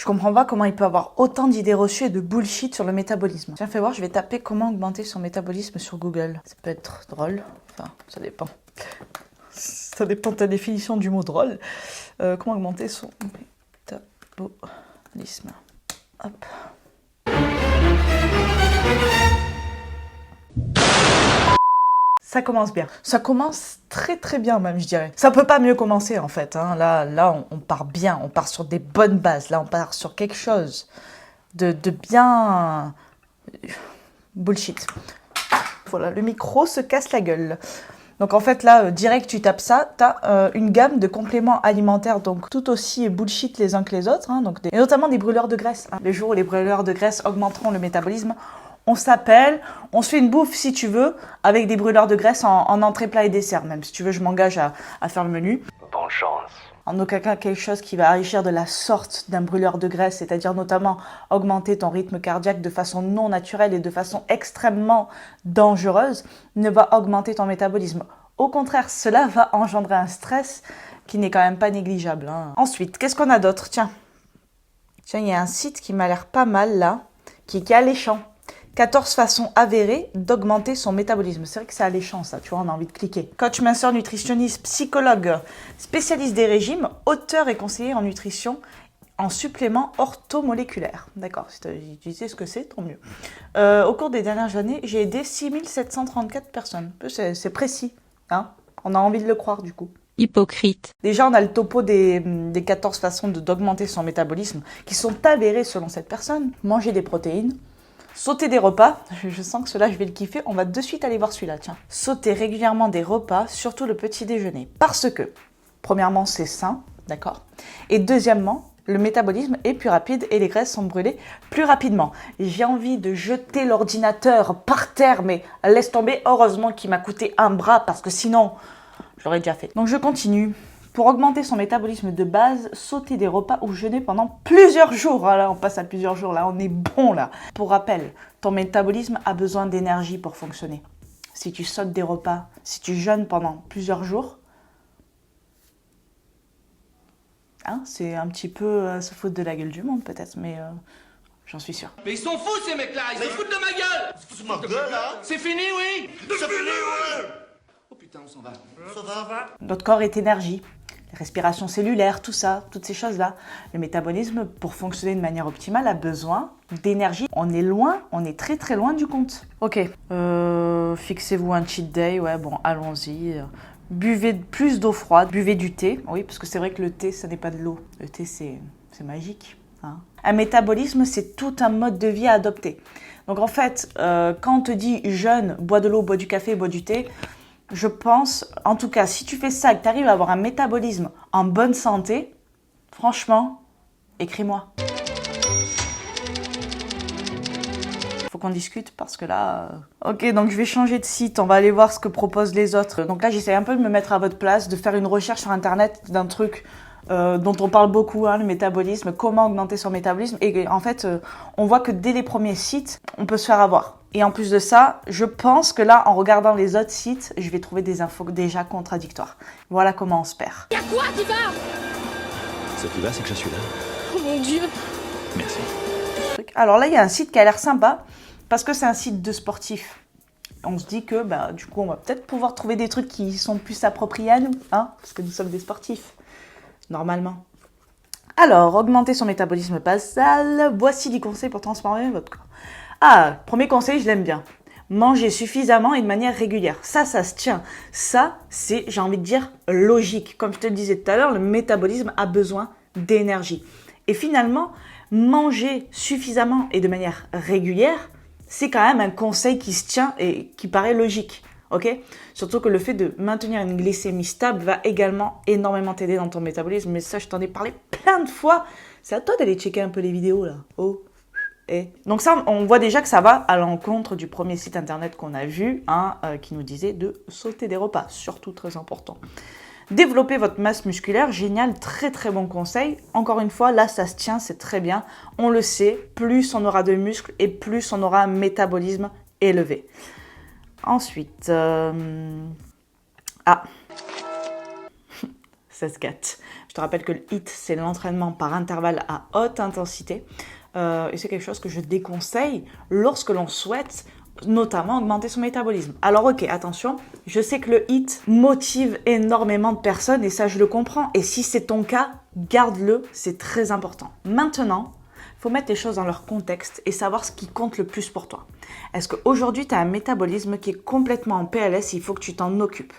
Je comprends pas comment il peut avoir autant d'idées reçues et de bullshit sur le métabolisme. Tiens, fais voir, je vais taper comment augmenter son métabolisme sur Google. Ça peut être drôle. Enfin, ça dépend. Ça dépend de ta définition du mot drôle. Comment augmenter son métabolisme. Hop. Ça commence bien. Ça commence très très bien même, je dirais. Ça peut pas mieux commencer en fait. Hein. Là on part bien. On part sur des bonnes bases. Là, on part sur quelque chose de bien... bullshit. Voilà, le micro se casse la gueule. Donc en fait là, direct tu tapes ça, t'as une gamme de compléments alimentaires donc tout aussi bullshit les uns que les autres, hein, et notamment des brûleurs de graisse. Hein. Les jours où les brûleurs de graisse augmenteront le métabolisme, on s'appelle, on se fait une bouffe si tu veux, avec des brûleurs de graisse en entrée, plat et dessert. Même si tu veux, je m'engage à faire le menu. Bonne chance. En aucun cas quelque chose qui va agir de la sorte d'un brûleur de graisse, c'est-à-dire notamment augmenter ton rythme cardiaque de façon non naturelle et de façon extrêmement dangereuse, ne va augmenter ton métabolisme. Au contraire, cela va engendrer un stress qui n'est quand même pas négligeable. Hein. Ensuite, qu'est-ce qu'on a d'autre? Tiens, il y a un site qui m'a l'air pas mal là, qui est alléchant. 14 façons avérées d'augmenter son métabolisme. C'est vrai que c'est alléchant ça, tu vois, on a envie de cliquer. Coach, minceur, nutritionniste, psychologue, spécialiste des régimes, auteur et conseiller en nutrition, en supplément orthomoléculaire. D'accord, si tu sais ce que c'est, tant mieux. Au cours des dernières années, j'ai aidé 6734 personnes. C'est précis, hein. On a envie de le croire du coup. Hypocrite. Déjà, on a le topo des 14 façons d'augmenter son métabolisme qui sont avérées selon cette personne. Manger des protéines. Sauter des repas, je sens que cela je vais le kiffer, on va de suite aller voir celui-là, tiens. Sauter régulièrement des repas, surtout le petit déjeuner. Parce que, premièrement, c'est sain, d'accord? Et deuxièmement, le métabolisme est plus rapide et les graisses sont brûlées plus rapidement. J'ai envie de jeter l'ordinateur par terre, mais laisse tomber, heureusement qu'il m'a coûté un bras parce que sinon, je l'aurais déjà fait. Donc je continue. Pour augmenter son métabolisme de base, sauter des repas ou jeûner pendant plusieurs jours. Ah là, on passe à plusieurs jours, là, on est bon là. Pour rappel, ton métabolisme a besoin d'énergie pour fonctionner. Si tu sautes des repas, si tu jeûnes pendant plusieurs jours, hein, c'est un petit peu se foutre de la gueule du monde peut-être, mais j'en suis sûre. Mais ils sont fous ces mecs-là, ils se foutent de ma gueule. C'est ma gueule, là. C'est fini, oui. C'est fini, ouais. Oh putain, on s'en va. Ça va. Notre corps est énergie. La respiration cellulaire, tout ça, toutes ces choses-là. Le métabolisme, pour fonctionner de manière optimale, a besoin d'énergie. On est loin, on est très très loin du compte. Ok, fixez-vous un cheat day, ouais bon, allons-y. Buvez plus d'eau froide, buvez du thé. Oui, parce que c'est vrai que le thé, ça n'est pas de l'eau. Le thé, c'est magique. Hein. Un métabolisme, c'est tout un mode de vie à adopter. Donc en fait, quand on te dit jeûne, bois de l'eau, bois du café, bois du thé, je pense, en tout cas, si tu fais ça et que tu arrives à avoir un métabolisme en bonne santé, franchement, écris-moi. Faut qu'on discute parce que là... Ok, donc je vais changer de site, on va aller voir ce que proposent les autres. Donc là, j'essaie un peu de me mettre à votre place, de faire une recherche sur Internet d'un truc dont on parle beaucoup, hein, le métabolisme, comment augmenter son métabolisme. Et en fait, on voit que dès les premiers sites, on peut se faire avoir. Et en plus de ça, je pense que là, en regardant les autres sites, je vais trouver des infos déjà contradictoires. Voilà comment on se perd. Y'a quoi qui va? Ce qui va, c'est que je suis là. Oh mon Dieu. Merci. Alors là, il y a un site qui a l'air sympa, parce que c'est un site de sportifs. On se dit que, bah, du coup, on va peut-être pouvoir trouver des trucs qui sont plus appropriés à nous, hein, parce que nous sommes des sportifs, normalement. Alors, augmenter son métabolisme basal, voici 10 conseils pour transformer votre corps. Ah, premier conseil, je l'aime bien. Manger suffisamment et de manière régulière. Ça se tient. Ça, c'est, j'ai envie de dire, logique. Comme je te le disais tout à l'heure, le métabolisme a besoin d'énergie. Et finalement, manger suffisamment et de manière régulière, c'est quand même un conseil qui se tient et qui paraît logique. Ok ? Surtout que le fait de maintenir une glycémie stable va également énormément t'aider dans ton métabolisme. Mais ça, je t'en ai parlé plein de fois. C'est à toi d'aller checker un peu les vidéos là. Oh. Et donc ça, on voit déjà que ça va à l'encontre du premier site internet qu'on a vu, hein, qui nous disait de sauter des repas, surtout très important. Développer votre masse musculaire, génial, très très bon conseil. Encore une fois, là ça se tient, c'est très bien. On le sait, plus on aura de muscles et plus on aura un métabolisme élevé. Ensuite, ça se gâte. Je te rappelle que le HIIT, c'est l'entraînement par intervalle à haute intensité. Et c'est quelque chose que je déconseille lorsque l'on souhaite notamment augmenter son métabolisme. Alors ok, attention, je sais que le HIIT motive énormément de personnes et ça je le comprends. Et si c'est ton cas, garde-le, c'est très important. Maintenant, il faut mettre les choses dans leur contexte et savoir ce qui compte le plus pour toi. Est-ce qu'aujourd'hui tu as un métabolisme qui est complètement en PLS et il faut que tu t'en occupes?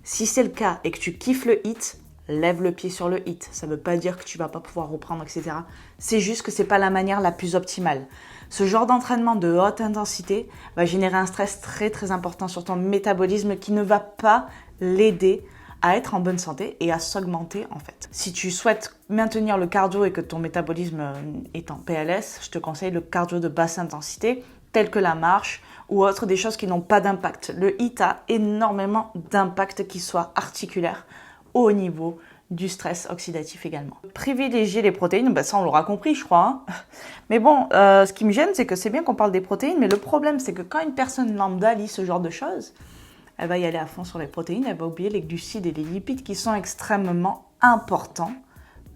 Si c'est le cas et que tu kiffes le HIIT, lève le pied sur le HIIT. Ça ne veut pas dire que tu ne vas pas pouvoir reprendre, etc. C'est juste que ce n'est pas la manière la plus optimale. Ce genre d'entraînement de haute intensité va générer un stress très très important sur ton métabolisme qui ne va pas l'aider à être en bonne santé et à s'augmenter en fait. Si tu souhaites maintenir le cardio et que ton métabolisme est en PLS, je te conseille le cardio de basse intensité tel que la marche ou autre, des choses qui n'ont pas d'impact. Le HIIT a énormément d'impact qui soit articulaire au niveau du stress oxydatif également. Privilégier les protéines, ça on l'aura compris je crois. Hein. Mais bon, ce qui me gêne c'est que c'est bien qu'on parle des protéines, mais le problème c'est que quand une personne lambda lit ce genre de choses, elle va y aller à fond sur les protéines, elle va oublier les glucides et les lipides qui sont extrêmement importants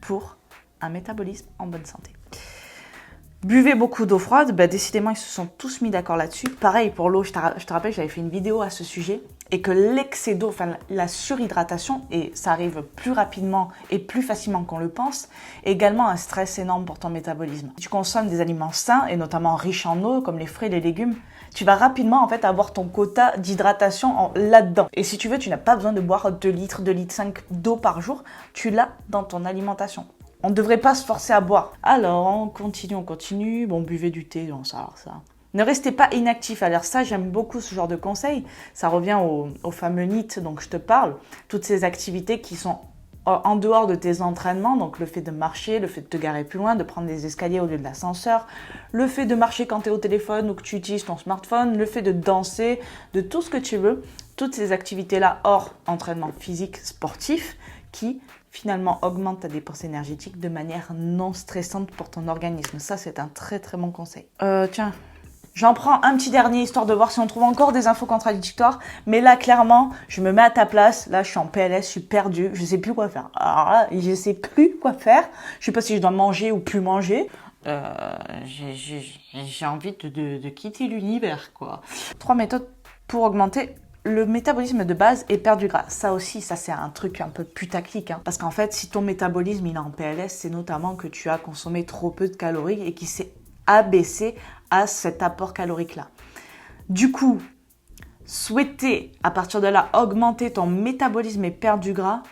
pour un métabolisme en bonne santé. Buvez beaucoup d'eau froide, décidément ils se sont tous mis d'accord là-dessus. Pareil pour l'eau, je te rappelle, j'avais fait une vidéo à ce sujet et que l'excès d'eau, la surhydratation, et ça arrive plus rapidement et plus facilement qu'on le pense, est également un stress énorme pour ton métabolisme. Si tu consommes des aliments sains et notamment riches en eau comme les fruits et les légumes, tu vas rapidement en fait avoir ton quota d'hydratation là-dedans. Et si tu veux, tu n'as pas besoin de boire 2 litres, 2 litres 5 d'eau par jour, tu l'as dans ton alimentation. On ne devrait pas se forcer à boire. Alors, on continue. Bon, buvez du thé, ça. Ne restez pas inactif. Alors ça, j'aime beaucoup ce genre de conseils. Ça revient au fameux NEAT dont je te parle. Toutes ces activités qui sont en dehors de tes entraînements. Donc le fait de marcher, le fait de te garer plus loin, de prendre des escaliers au lieu de l'ascenseur. Le fait de marcher quand tu es au téléphone ou que tu utilises ton smartphone. Le fait de danser, de tout ce que tu veux. Toutes ces activités-là hors entraînement physique sportif qui finalement augmente ta dépense énergétique de manière non stressante pour ton organisme. Ça, c'est un très très bon conseil. Tiens, j'en prends un petit dernier histoire de voir si on trouve encore des infos contradictoires. Mais là, clairement, je me mets à ta place. Là, je suis en PLS, je suis perdue. Je sais plus quoi faire. Alors là, je sais plus quoi faire. Je sais pas si je dois manger ou plus manger. J'ai envie de quitter l'univers, quoi. 3 méthodes pour augmenter le métabolisme de base et perdre du gras. Ça aussi, c'est un truc un peu putaclic. Hein. Parce qu'en fait, si ton métabolisme il est en PLS, c'est notamment que tu as consommé trop peu de calories et qui s'est abaissé à cet apport calorique-là. Du coup, souhaiter à partir de là augmenter ton métabolisme et perdre du gras,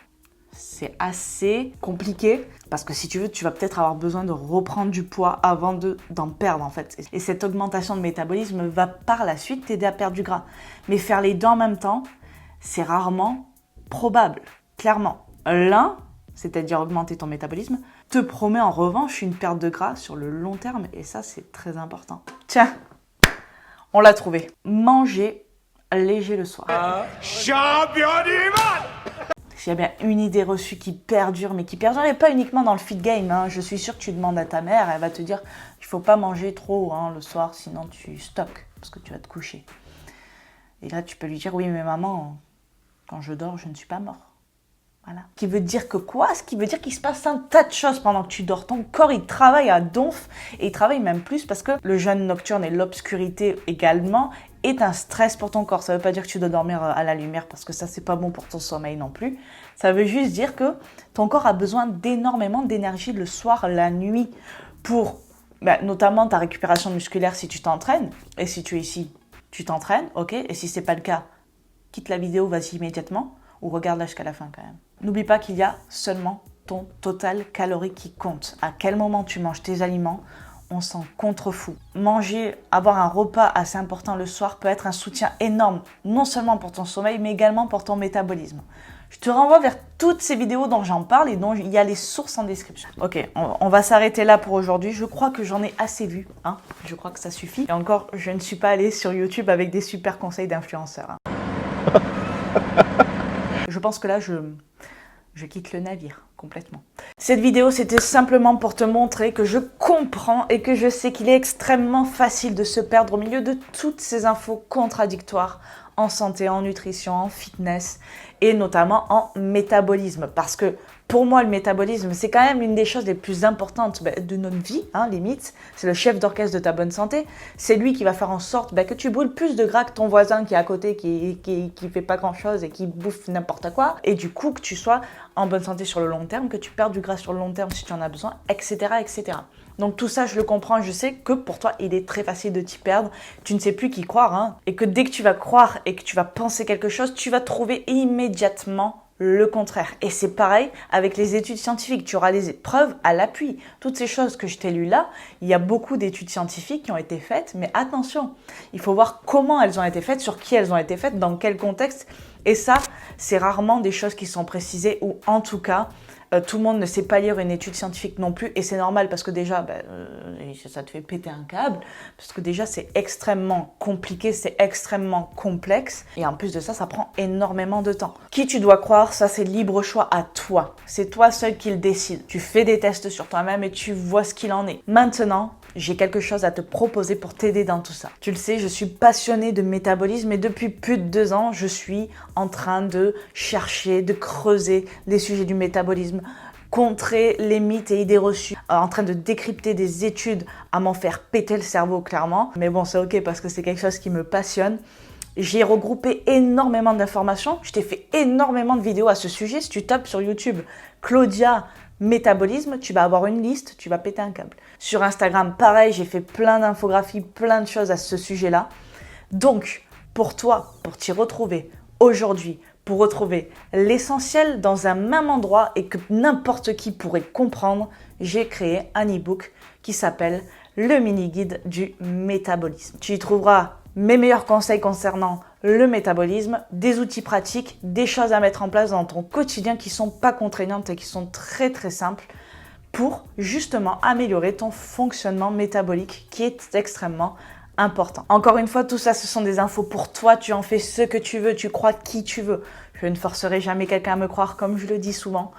c'est assez compliqué parce que si tu veux, tu vas peut-être avoir besoin de reprendre du poids avant d'en perdre en fait. Et cette augmentation de métabolisme va par la suite t'aider à perdre du gras. Mais faire les deux en même temps, c'est rarement probable. Clairement, l'un, c'est-à-dire augmenter ton métabolisme, te promet en revanche une perte de gras sur le long terme et ça, c'est très important. Tiens, on l'a trouvé. Manger léger le soir. Champion du monde! S'il y a bien une idée reçue qui perdure, mais qui perdure, et pas uniquement dans le fit game. Hein. Je suis sûre que tu demandes à ta mère, elle va te dire qu'il ne faut pas manger trop le soir, sinon tu stockes, parce que tu vas te coucher. Et là, tu peux lui dire, oui, mais maman, quand je dors, je ne suis pas mort. Voilà. Ce qui veut dire que quoi? Ce qui veut dire qu'il se passe un tas de choses pendant que tu dors. Ton corps, il travaille à donf, et il travaille même plus parce que le jeûne nocturne et l'obscurité également est un stress pour ton corps. Ça ne veut pas dire que tu dois dormir à la lumière parce que ça, c'est pas bon pour ton sommeil non plus. Ça veut juste dire que ton corps a besoin d'énormément d'énergie le soir, la nuit, pour notamment ta récupération musculaire si tu t'entraînes. Et si tu es ici, tu t'entraînes, ok? Et si ce n'est pas le cas, quitte la vidéo, vas-y immédiatement ou regarde-la jusqu'à la fin quand même. N'oublie pas qu'il y a seulement ton total calorique qui compte. À quel moment tu manges tes aliments, on s'en contrefout. Manger, avoir un repas assez important le soir peut être un soutien énorme, non seulement pour ton sommeil, mais également pour ton métabolisme. Je te renvoie vers toutes ces vidéos dont j'en parle et dont il y a les sources en description. Ok, on va s'arrêter là pour aujourd'hui. Je crois que j'en ai assez vu. Hein. Je crois que ça suffit. Et encore, je ne suis pas allée sur YouTube avec des super conseils d'influenceurs. Hein. Je pense que là, je quitte le navire complètement. Cette vidéo, c'était simplement pour te montrer que je comprends et que je sais qu'il est extrêmement facile de se perdre au milieu de toutes ces infos contradictoires en santé, en nutrition, en fitness et notamment en métabolisme. Parce que Pour moi, le métabolisme, c'est quand même une des choses les plus importantes de notre vie, limite. C'est le chef d'orchestre de ta bonne santé. C'est lui qui va faire en sorte que tu brûles plus de gras que ton voisin qui est à côté, qui fait pas grand-chose et qui bouffe n'importe quoi. Et du coup, que tu sois en bonne santé sur le long terme, que tu perdes du gras sur le long terme si tu en as besoin, etc., etc. Donc tout ça, je le comprends. Je sais que pour toi, il est très facile de t'y perdre. Tu ne sais plus qui croire. Et que dès que tu vas croire et que tu vas penser quelque chose, tu vas trouver immédiatement le contraire. Et c'est pareil avec les études scientifiques. Tu auras les preuves à l'appui. Toutes ces choses que je t'ai lues là, il y a beaucoup d'études scientifiques qui ont été faites, mais attention, il faut voir comment elles ont été faites, sur qui elles ont été faites, dans quel contexte. Et ça, c'est rarement des choses qui sont précisées, ou en tout cas, tout le monde ne sait pas lire une étude scientifique non plus, et c'est normal parce que déjà, ça te fait péter un câble, parce que déjà c'est extrêmement compliqué, c'est extrêmement complexe, et en plus de ça, ça prend énormément de temps. Qui tu dois croire, ça c'est libre choix à toi. C'est toi seul qui le décide. Tu fais des tests sur toi-même et tu vois ce qu'il en est. Maintenant, j'ai quelque chose à te proposer pour t'aider dans tout ça. Tu le sais, je suis passionnée de métabolisme et depuis plus de 2 ans, je suis en train de chercher, de creuser les sujets du métabolisme, contrer les mythes et idées reçues, en train de décrypter des études à m'en faire péter le cerveau clairement. Mais bon, c'est ok parce que c'est quelque chose qui me passionne. J'ai regroupé énormément d'informations. Je t'ai fait énormément de vidéos à ce sujet. Si tu tapes sur YouTube Claudia métabolisme, tu vas avoir une liste, tu vas péter un câble. Sur Instagram, pareil, j'ai fait plein d'infographies, plein de choses à ce sujet-là. Donc, pour toi, pour t'y retrouver aujourd'hui, pour retrouver l'essentiel dans un même endroit et que n'importe qui pourrait comprendre, j'ai créé un e-book qui s'appelle le mini-guide du métabolisme. Tu y trouveras mes meilleurs conseils concernant le métabolisme, des outils pratiques, des choses à mettre en place dans ton quotidien qui ne sont pas contraignantes et qui sont très très simples pour justement améliorer ton fonctionnement métabolique qui est extrêmement important. Encore une fois, tout ça, ce sont des infos pour toi. Tu en fais ce que tu veux, tu crois qui tu veux. Je ne forcerai jamais quelqu'un à me croire, comme je le dis souvent.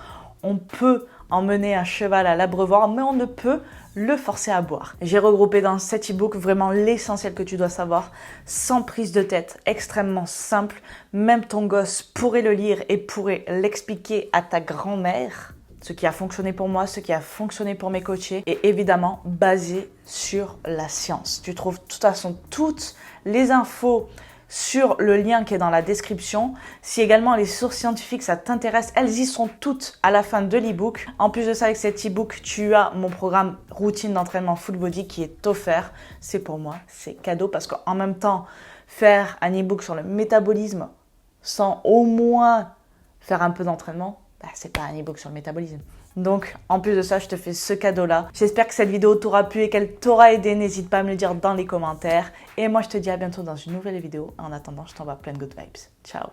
On peut emmener un cheval à l'abreuvoir, mais on ne peut le forcer à boire. J'ai regroupé dans cet e-book vraiment l'essentiel que tu dois savoir, sans prise de tête, extrêmement simple. Même ton gosse pourrait le lire et pourrait l'expliquer à ta grand-mère. Ce qui a fonctionné pour moi, ce qui a fonctionné pour mes coachés, et évidemment basé sur la science. Tu trouves de toute façon toutes les infos sur le lien qui est dans la description. Si également les sources scientifiques, ça t'intéresse, elles y sont toutes à la fin de l'e-book. En plus de ça, avec cet e-book, tu as mon programme routine d'entraînement full body qui est offert. C'est pour moi, c'est cadeau parce qu'en même temps, faire un e-book sur le métabolisme sans au moins faire un peu d'entraînement, c'est pas un e-book sur le métabolisme. Donc, en plus de ça, je te fais ce cadeau-là. J'espère que cette vidéo t'aura plu et qu'elle t'aura aidé. N'hésite pas à me le dire dans les commentaires. Et moi, je te dis à bientôt dans une nouvelle vidéo. En attendant, je t'envoie plein de good vibes. Ciao.